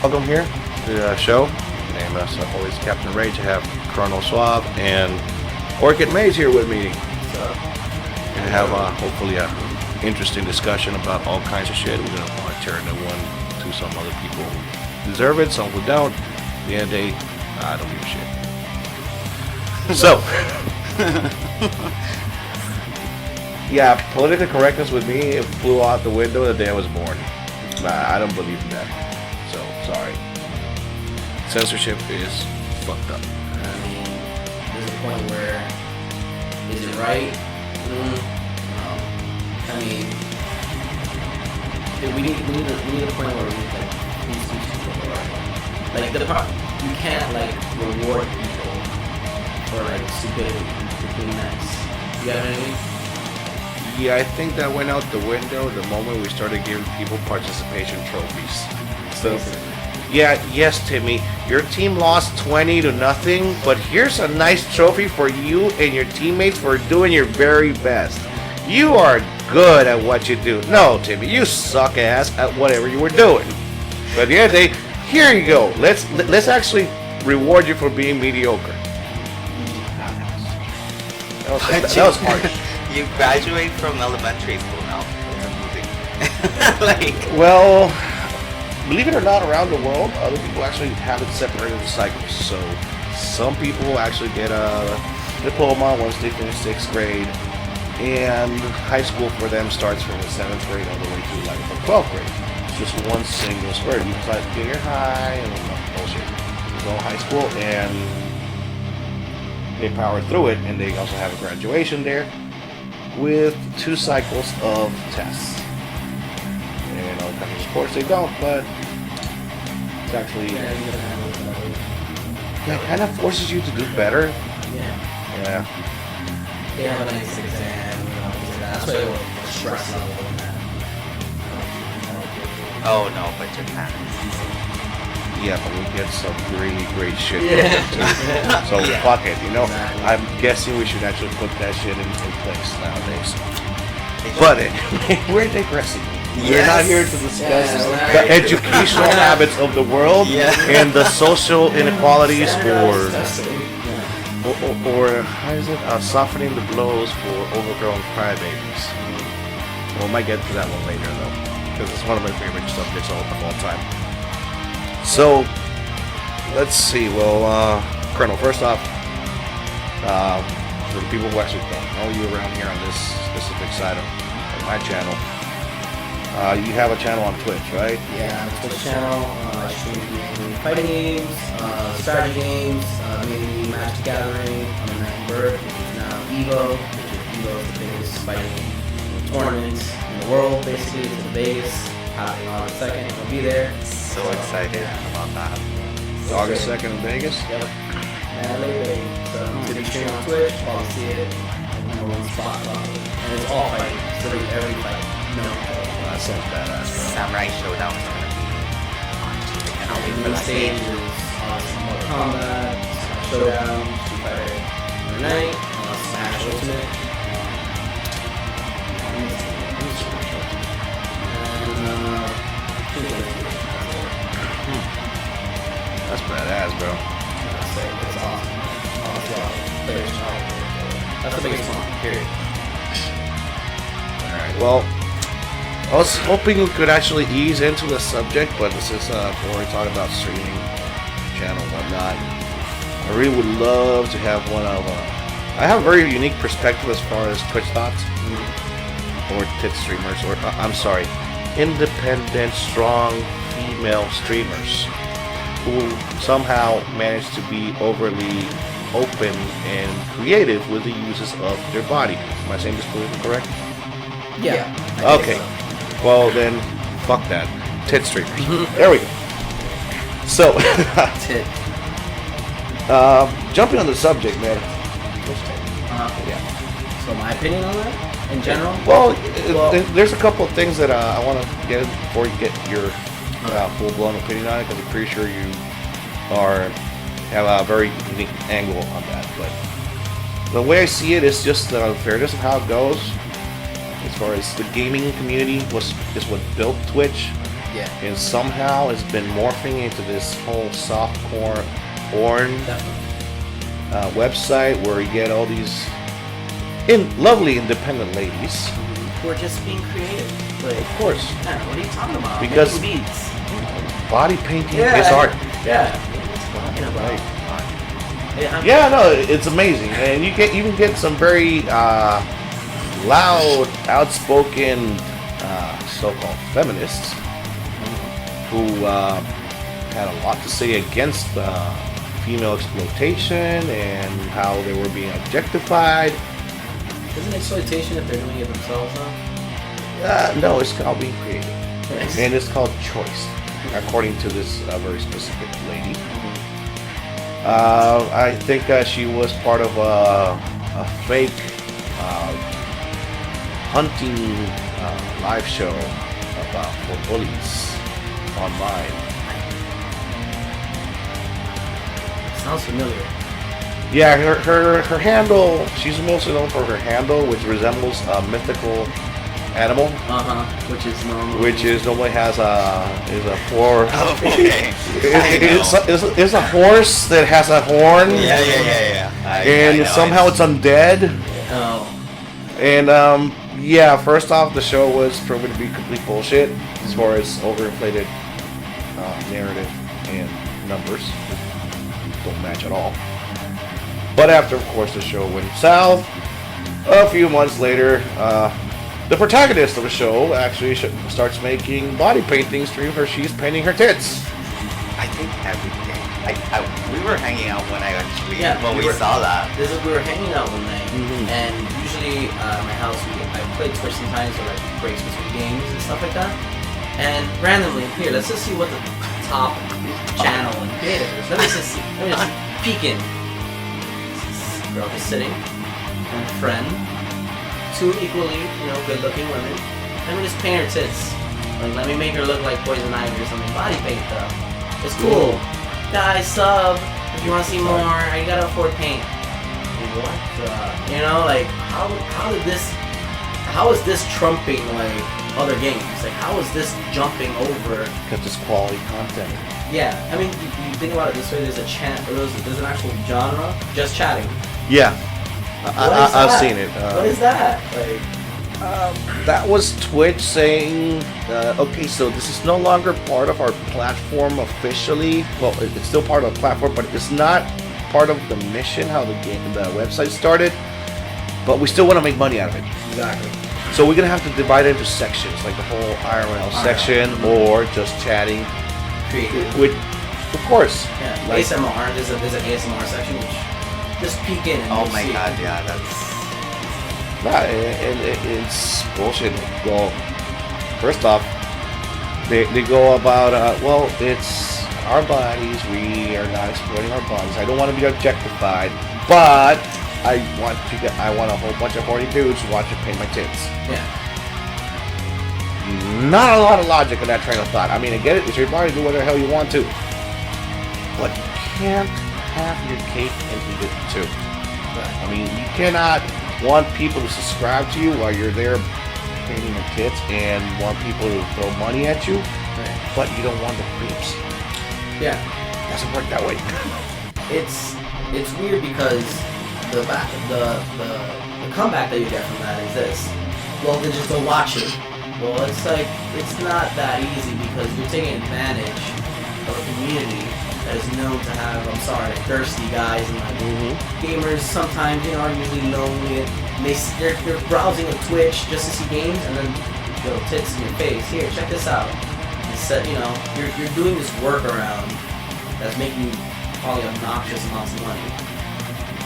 welcome here to the show. And as always, Captain Rage. I have Colonel Suave and Orchid Maze here with me. And have hopefully a interesting discussion about all kinds of shit. We're gonna tear into one to some other people who deserve it, some who don't. At the end of the day, I don't give a shit. So, yeah, political correctness with me, it flew out the window the day I was born. I don't believe in that. So, sorry. Censorship is fucked up. I mean, there's a point where, is it right? I mean, we need a point where we like these people are like you can't like reward people for like stupidity, mess. You know what I mean? Yeah, I think that went out the window the moment we started giving people participation trophies. So, yeah, yes, Timmy, your team lost 20-0, but here's a nice trophy for you and your teammates for doing your very best. You are good at what you do. No, Timmy, you suck ass at whatever you were doing. But at the end of the day, here you go. Let's actually reward you for being mediocre. That was harsh. You graduate from elementary school now. Like, well, believe it or not, around the world, other people actually have it separated into cycles. So some people actually get a diploma once they finish 6th grade. And high school for them starts from the 7th grade all the way to like the 12th grade. It's just one single spurt. You decide junior high and bullshit. It's all high school, and they power through it. And they also have a graduation there with 2 cycles of tests. And other countries, of course, they don't, but it's actually it kind of forces you to do better. Yeah. They have a nice exam. That's why they stress level on that. oh no, but Japan. Yeah, but we get some really great shit. So fuck it, you know. I'm guessing we should actually put that shit in place nowadays. But we're digressing. We're not here to discuss the educational habits of the world and the social inequalities or how is it? Softening the blows for overgrown crybabies. Well, we might get to that one later though, because it's one of my favorite subjects of all time. So, let's see. Well, Colonel, first off, for the people who actually don't know you around here on this specific side of my channel, you have a channel on Twitch, right? Yeah, Twitch channel. I stream fighting games, strategy games, mainly Magic Gathering. I'm a Night Bird, which is now Evo, which is the biggest fighting tournament in the world, basically. It's in Vegas, happening August 2nd. I'll be there. So excited about that. August 2nd in Vegas? Yep. So I'm going to be streaming on Twitch, while you see it, number 1 spot, and it's all fighting, so every fight, no. That sounds badass, bro. Samurai Showdown is gonna be on TV. And I'll wait for The that stage game. is Mortal Kombat, Showdown, Street Fighter Night, Smash Ultimate, That's badass, bro. It's awesome. That's the biggest one, period. Alright, well, I was hoping we could actually ease into the subject, but this is before we talk about streaming channel and whatnot. I really would love to have one of I have a very unique perspective as far as Twitch thots or tit streamers, or I'm sorry, independent, strong female streamers who somehow manage to be overly open and creative with the uses of their body. Am I saying this politically correct? Yeah. Okay. Well then, fuck that. Tit streamers. There we go. So, Tit. jumping on the subject, man. Yeah. So my opinion on that, in general? Well, there's a couple of things that I want to get before you get your full-blown opinion on it, because I'm pretty sure you have a very unique angle on that. But the way I see it is just the fairness of how it goes. As far as the gaming community is what built Twitch, Yeah. And somehow it's been morphing into this whole softcore porn website where you get all these lovely independent ladies. Who are just being creative. Like, Of course. man, what are you talking about? Because- Making beats. Body painting Yeah. is art. Yeah. What are you talking about? Right. Yeah, Yeah, no, it's amazing. And you can get some very loud, outspoken so-called feminists who had a lot to say against female exploitation and how they were being objectified. Isn't exploitation if they're doing it themselves now? No, it's called being creative. And it's called choice, according to this very specific lady. I think she was part of a fake hunting live show for bullies online. Sounds familiar. Yeah, her handle, she's mostly known for her handle, which resembles a mythical animal, Which is normal. which normally has a four. Oh, okay. It's a horse that has a horn. Yeah. And somehow it's undead. Oh. And yeah, first off, the show was proven to be complete bullshit as far as overinflated narrative and numbers. Don't match at all. But after, of course, the show went south, a few months later, the protagonist of the show actually starts making body paintings through her. She's painting her tits. I think every day. We were hanging out when Yeah, we saw that. We were hanging out one night, Mhm. and usually my house, I play Twitch sometimes, or like breaks between games and stuff like that. And randomly, here, let's just see what the top channel and creative is. Let me just peek in. Girl just sitting, and a friend, two equally, good-looking women. Let me just paint her tits. Like, let me make her look like Poison Ivy or something. Body paint though. It's cool. Guys, sub. If you want to see more, you gotta afford paint. What? Like, how is this trumping like other games? Like, how is this jumping over? Because it's quality content. Yeah, I mean, you think about it this way. There's there's an actual genre, just chatting. Yeah, What is I've that? seen it. What is that? Like, That was Twitch saying, okay, so this is no longer part of our platform officially. Well, it's still part of the platform, but it's not part of the mission, how the website started. But we still want to make money out of it. exactly. So we're going to have to divide it into sections, like the whole IRL section or just chatting. Creative. With, of course. Yeah. Like- ASMR. There's an ASMR section which just peek in. And Oh you'll my see. god, yeah, that's... Nah, it's bullshit. Well, first off, they go about, well, it's our bodies. We are not exploiting our bodies. I don't want to be objectified, but I want a whole bunch of horny dudes to watch it paint my tits. Yeah. Not a lot of logic in that train of thought. I mean, I get it. It's your body. Do whatever the hell you want to. But you can't have your cake and eat it too. I mean, you cannot want people to subscribe to you while you're there painting your tits and want people to throw money at you, Right. but you don't want the creeps. Yeah. Doesn't work that way. It's weird because the comeback that you get from that is this. Well, then just go watch it. Well, it's like, it's not that easy because you're taking advantage of a community that is known to have, thirsty guys and like gamers sometimes, are usually lonely and they're browsing on Twitch just to see games and then tits in your face. Here, check this out. Instead, you're doing this workaround that's making you probably obnoxious amounts of money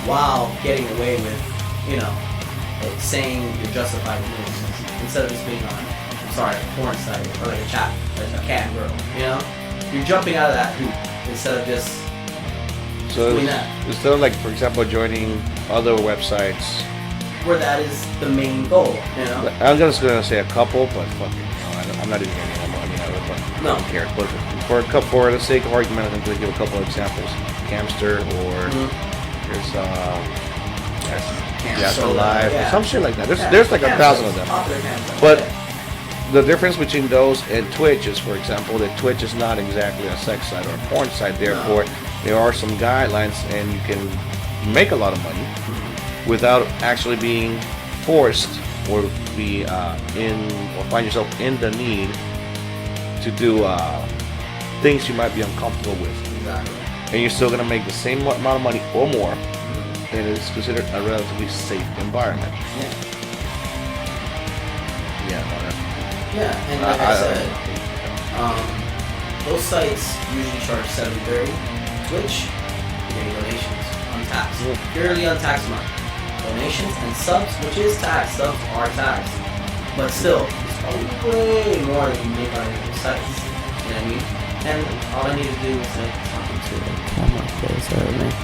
while getting away with, like saying you're justified in doing this instead of just being on, a porn site or like a chat, like a cat girl, You're jumping out of that hoop instead of just So doing that. instead of, like, for example, joining other websites, Where that is the main goal, I'm just gonna say a couple, but fuck it, I'm not even getting any money out of it, but No. I don't care. But for the sake of argument, I'm going to give a couple of examples. Camster or there's After Life, or some shit like that. There's like 1,000 of them. Popular camp. But the difference between those and Twitch is, for example, that Twitch is not exactly a sex site or a porn site. Therefore, there are some guidelines, and you can make a lot of money without actually being forced or be or find yourself in the need to do things you might be uncomfortable with. Exactly. And you're still gonna make the same amount of money or more, and it's considered a relatively safe environment. Yeah. Yeah, And like I said, those sites usually charge $7.30. Twitch, you're getting donations, untaxed, purely untaxed money. Donations and subs, which is taxed. Subs are taxed, but still, it's probably way more than you make on your sites. You know what I mean? And all I need to do is like talking to the camera closer.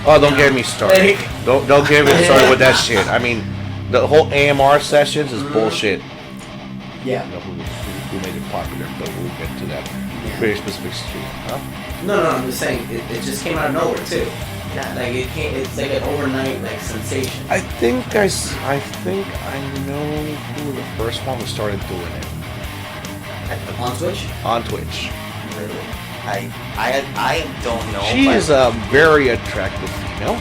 Oh, don't get me started. Don't get me started with that shit. I mean, the whole AMR sessions is bullshit. Yeah. You know, who made it popular, but we'll get to that very specific stream. Huh? No, I'm just saying it just came out of nowhere too. Yeah. Like it's like an overnight like sensation. I think I know who the first one who started doing it. On Twitch? On Twitch. Really? I don't know. She is a very attractive female.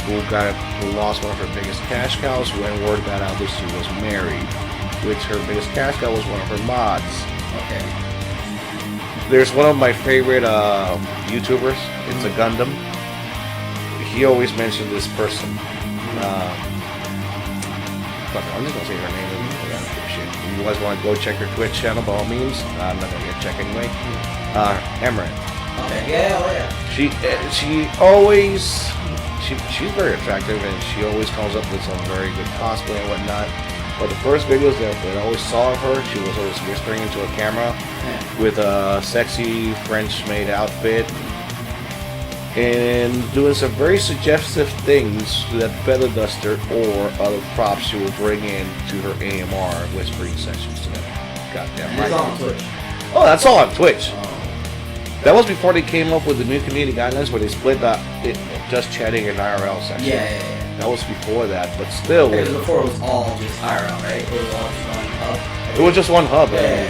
Okay. Who lost one of her biggest cash cows when word got out that she was married, which her biggest cash cow was one of her mods. Okay. There's one of my favorite YouTubers. It's a Gundam. He always mentioned this person. Fuck, I'm just gonna say her name. I don't give a shit. If you guys want to go check her Twitch channel, by all means. I'm not gonna get check anyway. Emran. Okay. Yeah. She's very attractive, and she always comes up with some very good cosplay and whatnot. But the first videos that I always saw of her, she was always whispering into a camera with a sexy French-made outfit and doing some very suggestive things to that feather duster or other props she will bring in to her AMR whispering sessions to them. Goddamn right. It's on Twitch. Oh, that's all on Twitch. That was before they came up with the new community guidelines where they split just chatting and IRL section. Yeah. That was before that, but still. Because before it was all just IRL, right? It was all just one hub. It was just one hub. Yeah.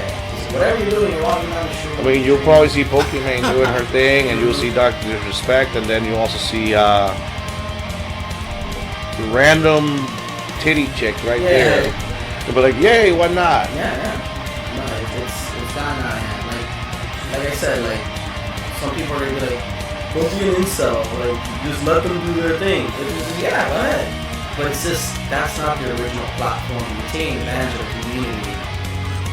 Whatever you're doing, you're walking down the street. I mean, you'll probably see Pokemon doing her thing, and you'll see Dr. Disrespect, and then you also see the random titty chick right there. They'll be like, yay, why not? Yeah. No, it's gotten out of hand. Like I said, like, some people are gonna be like, go be an incel, like, just let them do their thing. Yeah, go ahead. But it's just, that's not the original platform. You're taking advantage of the community.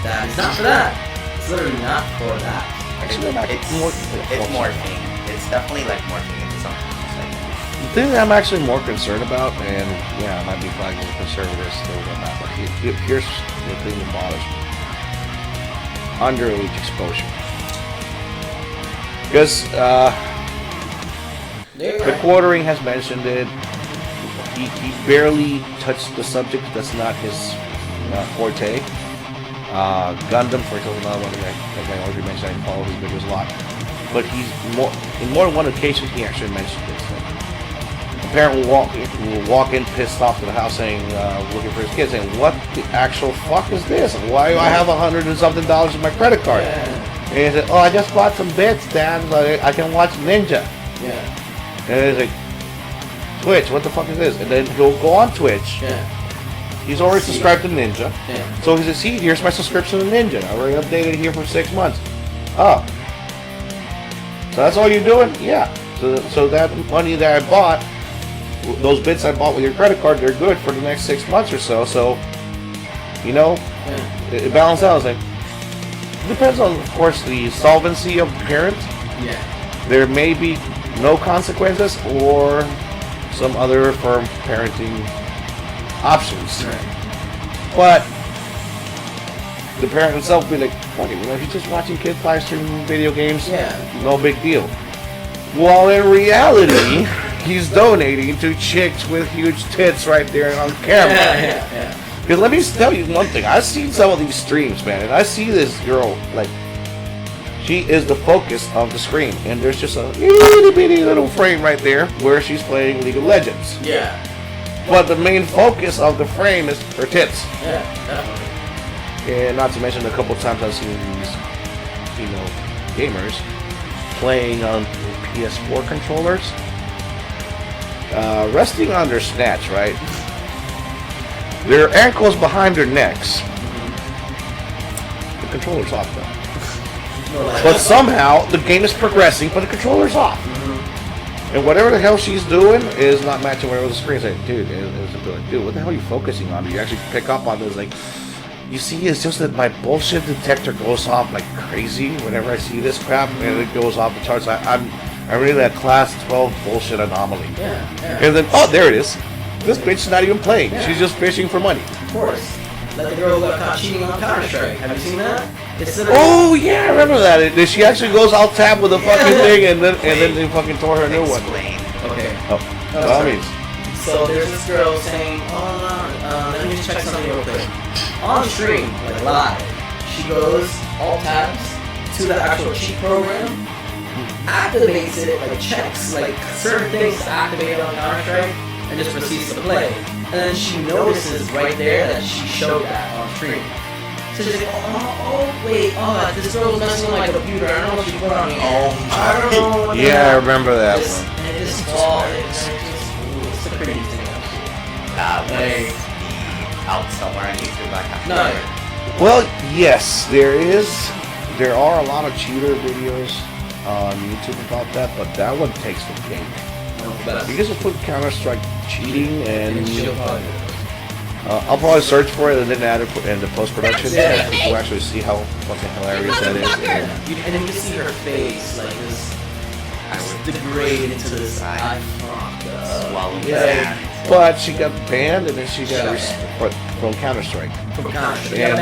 That is not for that. It's literally not for that. Actually, It's morphing. It's definitely like morphing into something. the thing that I'm actually more concerned about, and yeah, I might be flagged as a conservative still, but here's the thing that bothers me. Underage exposure. Because, the quartering has mentioned it. He barely touched the subject. That's not his forte. Gundam, for example, another one that I already mentioned. I follow his videos a lot. But in more than one occasion, he actually mentioned this. A parent will walk in pissed off to the house saying, looking for his kid, saying, what the actual fuck is this? Why do I have $100 and something in my credit card? And he said, oh, I just bought some bits, Dad, so I can watch Ninja. Yeah. And he's like, Twitch, what the fuck is this? And then he'll go on Twitch. Yeah. He's already subscribed to Ninja. Yeah. So he says, see, here's my subscription to Ninja. I already updated it here for 6 months. Oh. So that's all you're doing? Yeah. So that money that I bought, those bits I bought with your credit card, they're good for the next 6 months or so. So, you know, it balances out. It's like, it depends on, of course, the solvency of the parent. Yeah. There may be no consequences or some other firm parenting options. Right. But the parent himself will be like, fuck it, he's just watching kids live stream video games. Yeah. No big deal. While in reality, he's donating to chicks with huge tits right there on camera. Yeah. Because let me tell you one thing. I've seen some of these streams, man, and I see this girl, like, she is the focus of the screen. And there's just a itty bitty little frame right there where she's playing League of Legends. Yeah. But the main focus of the frame is her tits. Yeah, definitely. And not to mention a couple times I've seen these, gamers playing on PS4 controllers, resting on their snatch, right? Their ankles behind their necks. The controller's off though. But somehow the game is progressing, but the controller's off. And whatever the hell she's doing is not matching whatever the screen's like, dude, what the hell are you focusing on? Do you actually pick up on this? Like, you see, it's just that my bullshit detector goes off like crazy whenever I see this crap, and it goes off the charts. I'm really that class 12 bullshit anomaly. Yeah. And then, oh, there it is. This bitch's not even playing. She's just fishing for money. Of course. Like the girl who got caught cheating on Counter-Strike. Have you seen that? Oh yeah, I remember that. She actually goes alt tab with a fucking thing, and then they fucking tore her a new one. Okay. Oh, that means. So there's this girl saying, let me just check something real quick. On stream, like live, she goes alt tabs to the actual cheat program, activates it, like checks like certain things activated on Counter-Strike, and just proceeds to play. And then she notices right there that she showed that on stream. So she's like, wait, this girl was messing with my computer. I don't know what she put on me. I don't know. Yeah, I remember that one. And it's a pretty thing. Out somewhere on YouTube, like No. Well, yes, there are a lot of cheater videos on YouTube about that, but that one takes the cake. You guys will put Counter-Strike cheating, and I'll probably search for it and then add it in the post-production so people actually see how fucking hilarious that is. And then you can see her face, like this, degrade into this eye. Yeah, but she got banned and then she got from Counter-Strike. From Counter-Strike.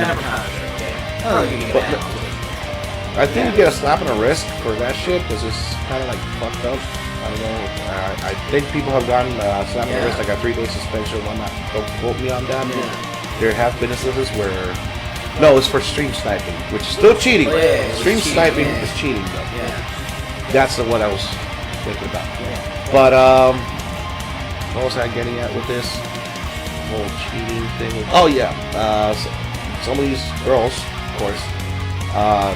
I think you get a slap on the wrist for that shit because it's kind of like fucked up. I don't know. I think people have gotten slap on the wrist, like a 3-day suspension. Don't quote me on that. There have been instances where no, it's for stream sniping, which is still cheating. Stream sniping is cheating though. That's what I was thinking about. But what was I getting at with this whole cheating thing? Some of these girls, of course,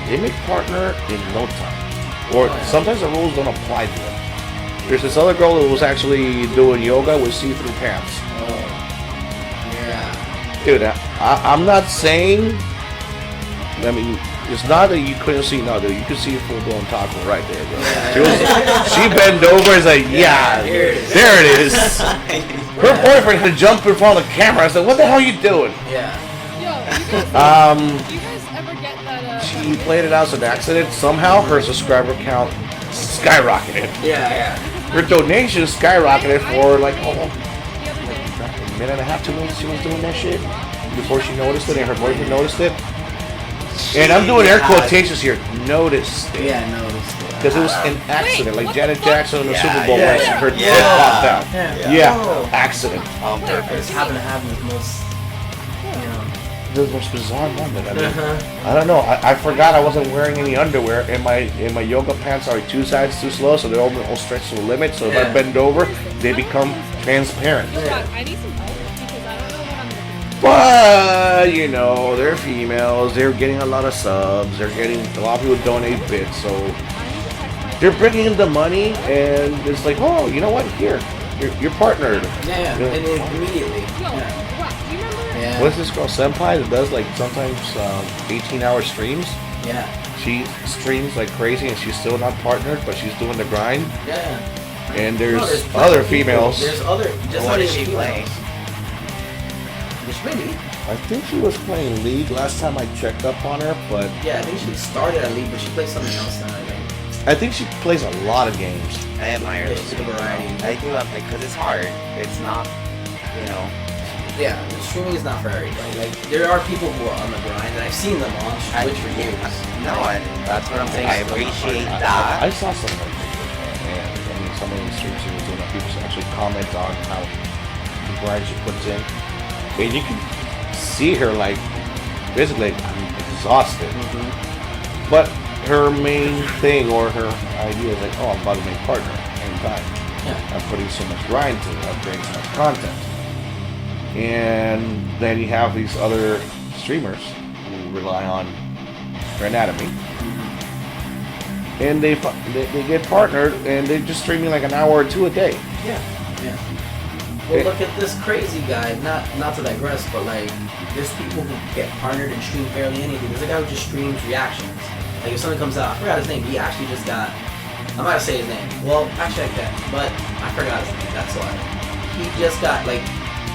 they make partner in no time, or sometimes the rules don't apply to them. There's this other girl who was actually doing yoga with see-through pants. Dude, I'm not saying. I mean, it's not that you couldn't see. No, dude, you could see a full-blown taco right there, bro. She bent over and said, there it is. Her boyfriend had to jump in front of the camera. I said, what the hell are you doing? Do you guys ever get that? She played it out as an accident. Somehow her subscriber count skyrocketed. Her donation skyrocketed for like a minute and a half, 2 minutes. She was doing that shit before she noticed it, and her boyfriend noticed it. And I'm doing air quotations here. Noticed it. Because it was an accident, like Janet Jackson in the Super Bowl when her tip popped out. Accident. It's happened to happen with most. The most bizarre moment. I mean, I don't know. I forgot I wasn't wearing any underwear, and my yoga pants are 2 sizes too slow, so they're all stretched to the limit. So if I bend over, they become transparent. I need some help because I don't know what I'm looking But they're females. They're getting a lot of subs. They're getting a lot of people donate bits, so they're bringing in the money, and it's like, oh, you know what? Here, you're partnered. And immediately. What's this girl, Senpai, that does like sometimes 18-hour streams? She streams like crazy and she's still not partnered, but she's doing the grind. And there's other females. What is she playing? I think she was playing League last time I checked up on her, but I think she started at League, but she plays something else now, I think. I think she plays a lot of games. I admire It's those a variety. I do love it because it's hard. It's not, streaming is not for everybody. Like, there are people who are on the grind, and I've seen them on Twitch for years. No, and that's what I'm saying. I appreciate that. I saw some of it, and I mean, some of the streams she was doing, people actually comment on how the grind she puts in, and you can see her like basically exhausted. But her main thing or her idea is like, oh, I'm about to make partner anytime. I'm putting so much grind to it, I'm creating so much content. And then you have these other streamers who rely on their anatomy. And they get partnered, and they're just streaming like an hour or two a day. Yeah. Well, look at this crazy guy. Not to digress, but like, there's people who get partnered and stream barely anything. There's a guy who just streams reactions. Like if something comes out, I forgot his name. He actually just got. I'm not gonna say his name. Well, actually I can, but I forgot his name. That's why. He just got like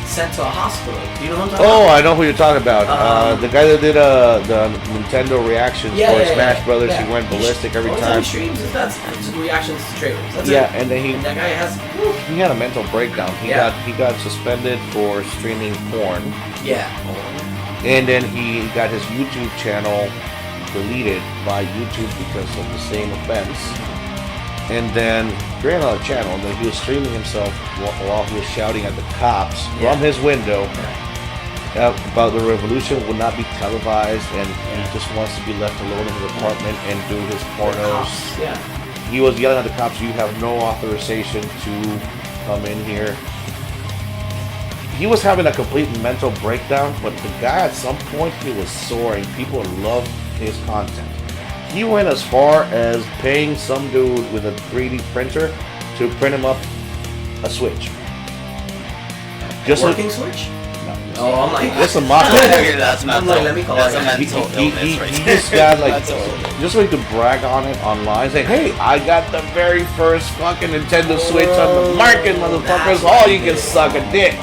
sent to a hospital. Do you know what I'm talking about? I know who you're talking about. The guy that did the Nintendo reactions for Smash Brothers. Yeah. He went ballistic every Only time. He streams is that's reactions to trailers. That's Yeah, it. and then that guy has. he had a mental breakdown. He got suspended for streaming porn. Yeah. And then he got his YouTube channel deleted by YouTube because of the same offense. And then created another channel, and then he was streaming himself while he was shouting at the cops from his window about the revolution would not be televised, and he just wants to be left alone in his apartment and do his pornos. Yeah. He was yelling at the cops, "You have no authorization to come in here." He was having a complete mental breakdown, but the guy at some point, he was soaring. People loved his content. He went as far as paying some dude with a 3D printer to print him up a Switch. Just Working Switch? No. Oh, I'm like, Just a mock. That's I'm mental. like, let me call That's it. a mental illness right He there. just got like, That's a- just so he could brag on it online, saying, "Hey, I got the very first fucking Nintendo Switch on the market, motherfuckers. All you can suck a dick."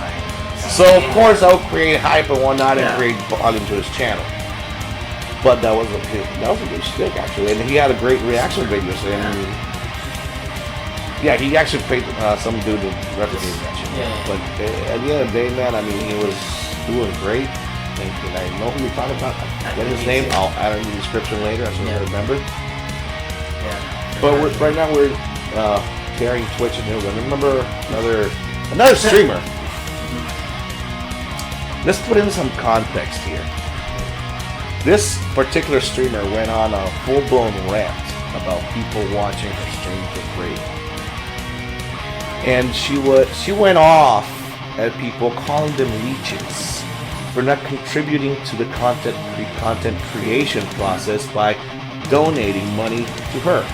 So of course I'll create hype and whatnot and create volume to his channel. But that was a good stick actually, and he had a great reaction video. So he actually paid some dude to replicate that shit. Yeah. But at the end of the day, man, I mean, he was doing great. And I know who you're talking about. I get his name. I'll add it in the description later as soon as I remember. Yeah. But right now we're carrying Twitch and Instagram. Remember another streamer. Let's put in some context here. This particular streamer went on a full-blown rant about people watching her stream for free. And she went off at people, calling them leeches for not contributing to the content creation process by donating money to her.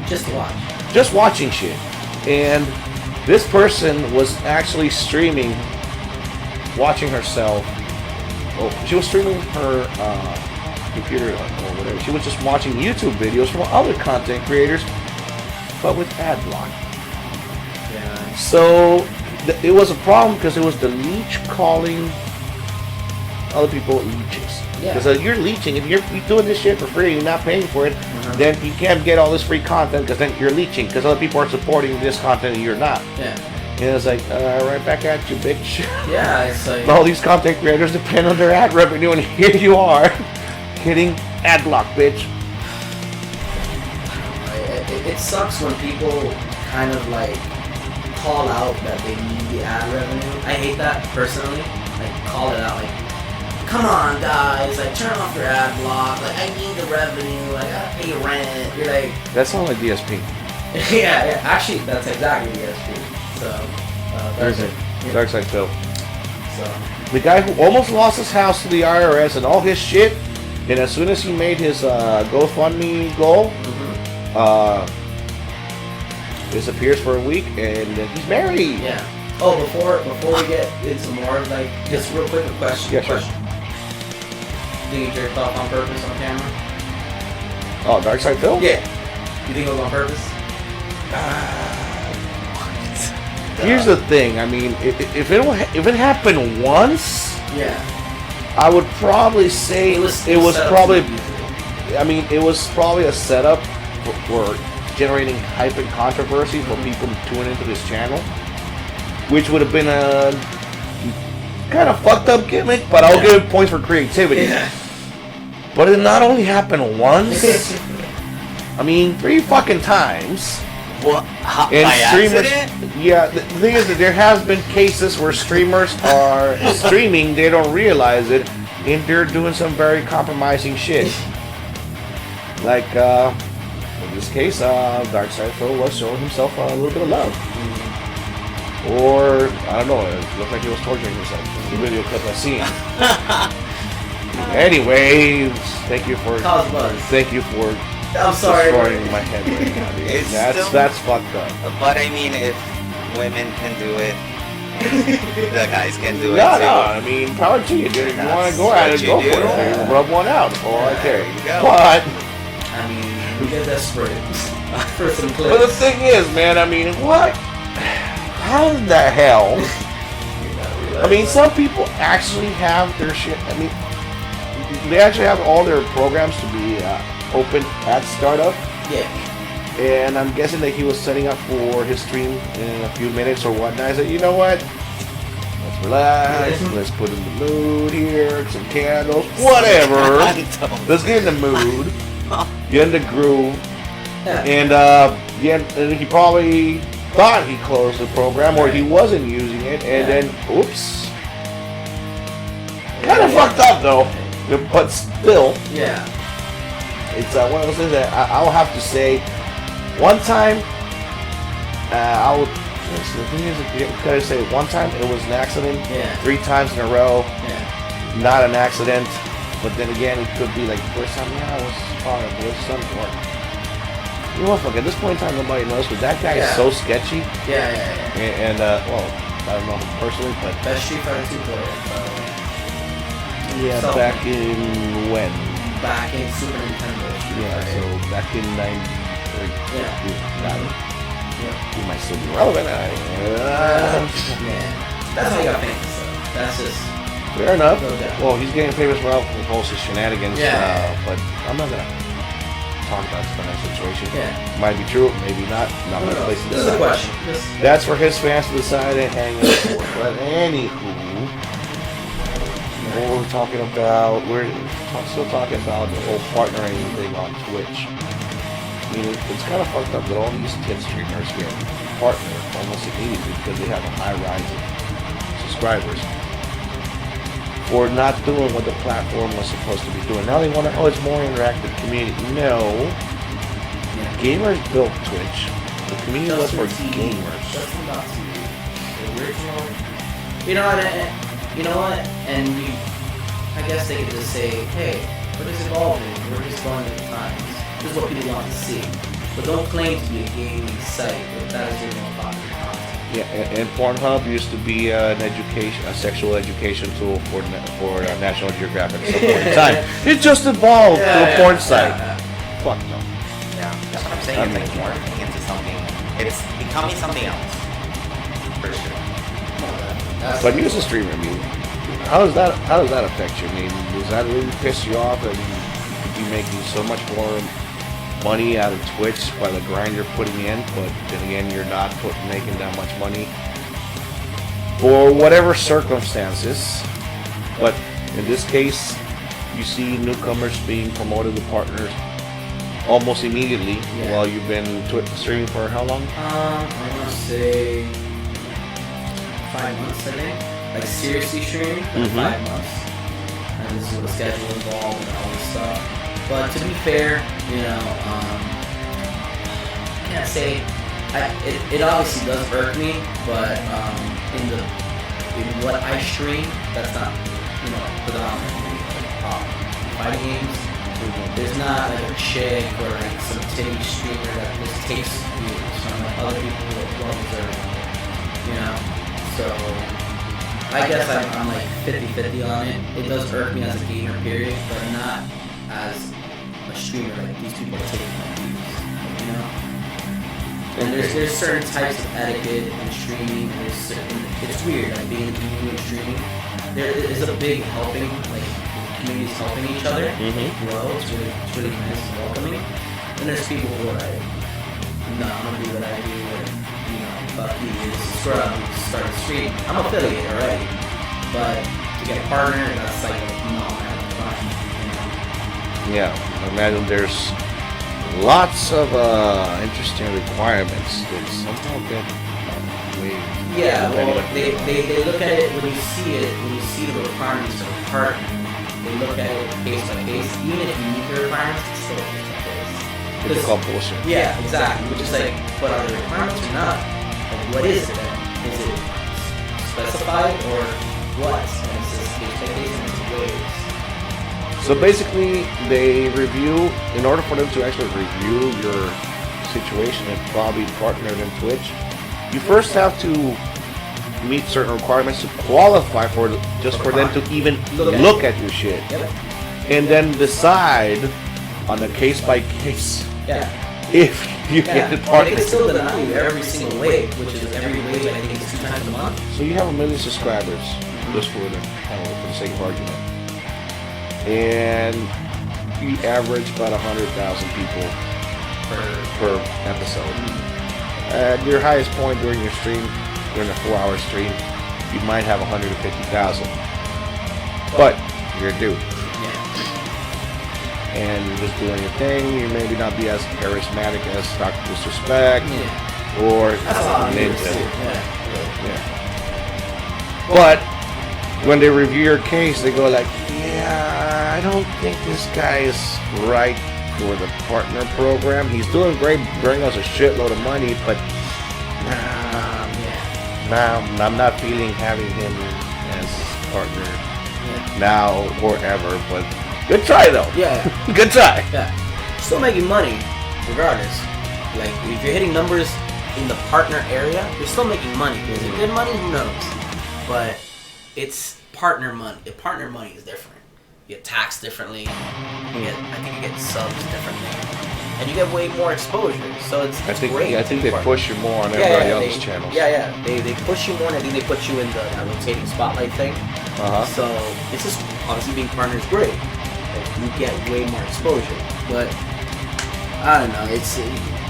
Just to watch. Just watching shit. And this person was actually streaming, watching herself. Oh, she was streaming her computer or whatever. She was just watching YouTube videos from other content creators, but with ad block. Yeah. So it was a problem because it was the leech calling other people leeches. Yeah. Because you're leeching. If you're doing this shit for free, you're not paying for it, then you can't get all this free content because then you're leeching because other people are supporting this content and you're not. Yeah. And it's like, right back at you, bitch. Yeah, it's like... All these content creators depend on their ad revenue, and here you are, hitting ad block, bitch. It sucks when people kind of like call out that they need the ad revenue. I hate that personally. Like, call it out, like, come on, guys, like, turn off your ad block. Like, I need the revenue. Like, I gotta pay rent. You're like... That sounds like DSP. yeah, actually, that's exactly the SP. So, Dark Side Phil. So, The guy who almost lost his house to the IRS and all his shit, and as soon as he made his GoFundMe goal, disappears for a week, and he's married. yeah. Oh, before we get into more, like, just real quick, a question. Yeah, sure. Do you jerk off on purpose on camera? Oh, Dark Side Phil? Yeah. You think it was on purpose? Here's the thing. I mean, if it happened once, Yeah. I would probably say it was set up probably. to be easy. I mean, it was probably a setup for generating hype and controversy for people to tune into this channel, which would have been a kind of fucked up gimmick. But I'll give it points for creativity. Yeah. But it not only happened once. I mean, 3 fucking times. What? And By streamers, accident? yeah, the thing is that there has been cases where streamers are streaming, they don't realize it, and they're doing some very compromising shit. Like, in this case, Dark Side Phil was showing himself a little bit of love. Or, I don't know, it looked like he was torturing himself. The video clip I've seen. Anyways, thank you for Cause buzz. thank you for I'm sorry. destroying my head right now, dude. It's That's still- fucked up. But I mean, if women can do it, the guys can do it No, too. no, I mean, power to you, dude. If you want That's to go at it, what go you for do. it. Rub one out. Oh, I care. There you go. But, I mean, we get desperate for some but the clicks. thing is, man, I mean, what? How in the hell? I mean, some people actually have their shit. I mean, they actually have all their programs to be open at startup. Yeah. And I'm guessing that he was setting up for his stream in a few minutes or whatnot. I said, you know what? Let's relax. Let's put in the mood here. Some candles. Whatever. Let's get in the mood. Get in the groove. Yeah. And and he probably thought he closed the program or he wasn't using it. And then, oops. Kind of fucked up though. But still, Yeah. it's one of those things that I'll have to say. One time, the thing is, can I say one time it was an accident? Yeah. 3 times in a row, Yeah. not an accident. But then again, it could be like the first time, yeah, it was fine, but it's something more. You know what, fuck, at this point in time, nobody knows, but that guy is Yeah. so sketchy. Yeah. Yeah. And well, I don't know him personally, but Best Street Fighter 2 player, by the way. yeah, So- back in when? Back in Super Nintendo. Street Yeah, Fighter. so back in 90. Yeah. He might still be relevant. Yeah. That's how you got famous. So that's just. Fair enough. No doubt. Well, he's getting famous for all his shenanigans. Yeah. But I'm not gonna talk about the current situation. Yeah. Might be true, maybe not. Not my place to This is a decide. question. That's for his fans to decide and hang out for. But anywho, what we're talking about, still talking about the whole partnering thing on Twitch. I mean, it's kind of fucked up that all these kids streamers get partnered almost immediately because they have a high rise of subscribers for not doing what the platform was supposed to be doing. Now they want to, it's more interactive community. No. Gamers built Twitch. The community was for gamers. Justin Dawson, the original. You know what? And I guess they could just say, hey, we're just evolving. We're just going with the times. This is what people want to see. But don't claim to be a gaming site if that is your most popular content. Yeah, and Pornhub used to be a sexual education tool for National Geographic at some point in time. It just evolved to a porn site. Fuck no. Yeah, that's what I'm saying. It's like morphing into something. It's becoming something else. For sure. But you as a streamer, I mean, how does that affect you? I mean, does that really piss you off? I mean, you could be making so much more money out of Twitch by the grind you're putting in, but then again, you're not making that much money for whatever circumstances. But in this case, you see newcomers being promoted to partners almost immediately. Yeah. While you've been streaming for how long? I want to say 5 months, I think. Like seriously streaming for 5 months. And this is what the schedule involved and all this stuff. But to be fair, I can't say it obviously does irk me, but in what I stream, that's not predominantly fighting games. There's not like a chick or like some titty streamer that just takes views from like other people who don't deserve it. So I guess I'm like 50-50 on it. It does irk me as a gamer, period, but not as a streamer. Like these people are taking my views, And there's certain types of etiquette in streaming. It's weird, like being in the community and streaming. There is a big helping, like communities helping each other grow. It's really nice and welcoming. And there's people who are like, no, I'm gonna do what I do, and fuck you, you're just a scrub, you just start a stream. I'm affiliated already, but to get a partner, that's like no matter fun. Yeah, I imagine there's lots of interesting requirements that somehow get waived. Yeah, well, they look at it when you see the requirements for the partner. They look at it case by case. Even if you meet the requirements, it's still case by case. It's called bullshit. Yeah, exactly. Which is like, but are the requirements or not? Like, what is it then? Is it specified or what? And it's just case by case and it's waived. So basically, they review, in order for them to actually review your situation and probably partner in Twitch, you first have to meet certain requirements to qualify for just for them to even look at your shit. Yep. And then decide on a case by case if you get the They partner. can still deny you every single wave, which is every wave I think is 2 times a month. So you have 1 million subscribers, just for the sake of argument, and you average about 100,000 people per episode. At your highest point during your stream, during a 4-hour stream, you might have 150,000. But you're a dude. And you're just doing your thing. You maybe not be as charismatic as Dr. Disrespect or Ninja. But when they review your case, they go like, yeah, I don't think this guy is right for the partner program. He's doing great, bringing us a shitload of money, but I'm not feeling having him as partner now or ever. But good try though. Yeah. Good try. Yeah. Still making money, regardless. Like if you're hitting numbers in the partner area, you're still making money. Is it good money? Who knows? But it's partner money. The partner money is different. You get taxed differently. I think you get subs differently, and you get way more exposure. So it's great. I think they push you more on everybody else's channels. They push you more, and I think they put you in the rotating spotlight thing. So it's just honestly being partner is great. Like, you get way more exposure, but I don't know. It's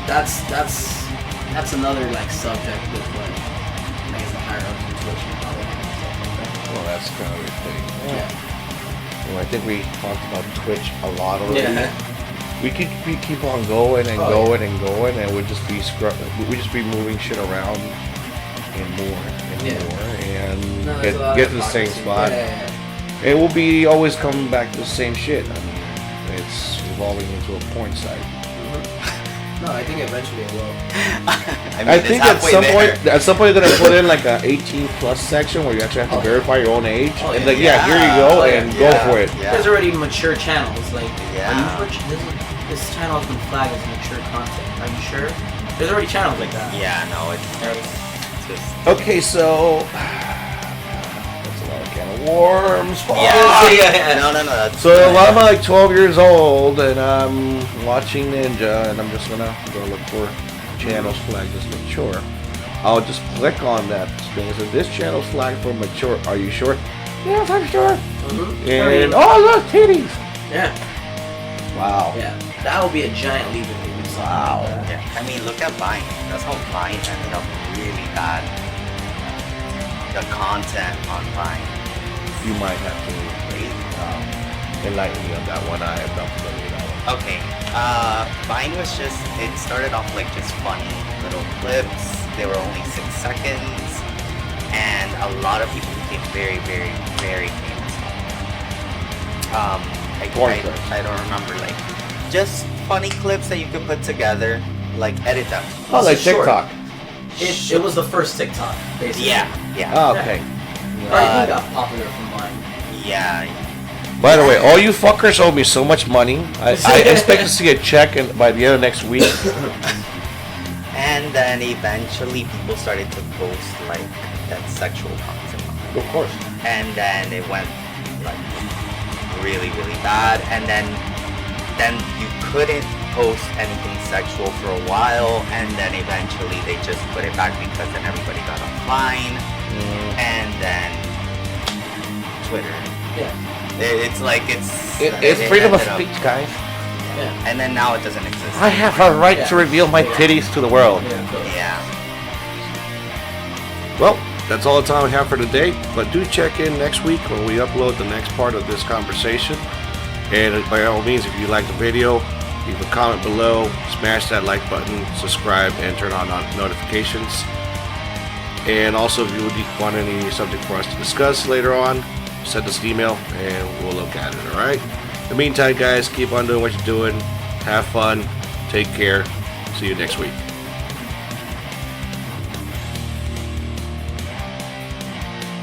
that's another like subject with what I guess the higher up in Twitch and all that stuff. Well, that's kind of a thing. Yeah. Well, I think we talked about Twitch a lot already. Yeah. We keep on going and going and going, and we'd just be moving shit around and more and more, and get to the same spot. And we'll be always coming back to the same shit. I mean, it's evolving into a porn site. No, I think eventually it will. I think at some point they're gonna put in like a 18+ section where you actually have to verify your own age. And like, here you go, and go for it. There's already mature channels. Like, are you sure this channel has been flagged as mature content? Are you sure? There's already channels like that. Yeah, no, it's just... Okay, so that's a lot of can of worms. No. So I'm like 12 years old, and I'm watching Ninja, and I'm just gonna go look for channels flagged as mature. I'll just click on that thing and say, this channel's flagged for mature. Are you sure? Yes, I'm sure. And look, titties. Yeah. Wow. Yeah. That would be a giant leap if we do something like that. Yeah. I mean, look at Vine. That's how Vine ended up really bad. The content on Vine. You might have to enlighten me on that one. I am not familiar with that one. Okay. Vine was just, it started off like just funny little clips. They were only 6 seconds. And a lot of people became very, very, very famous. I don't remember, like, just funny clips that you could put together, like Etika. Oh, like TikTok. It was the first TikTok, basically. Yeah. Oh, okay. He got popular from Vine. Yeah. By the way, all you fuckers owe me so much money. I expect to see a check by the end of next week. And then eventually people started to post like that sexual content. Of course. And then it went like really, really bad. And then you couldn't post anything sexual for a while. And then eventually they just put it back because then everybody got online. And then Twitter. Yeah. It's like it's freedom of speech, guys. Yeah. And then now it doesn't exist. I have a right to reveal my titties to the world. Yeah. Well, that's all the time we have for today. But do check in next week when we upload the next part of this conversation. And by all means, if you like the video, leave a comment below, smash that like button, subscribe, and turn on notifications. And also, if you would want any subject for us to discuss later on, send us an email and we'll look at it, alright? In the meantime, guys, keep on doing what you're doing. Have fun. Take care. See you next week.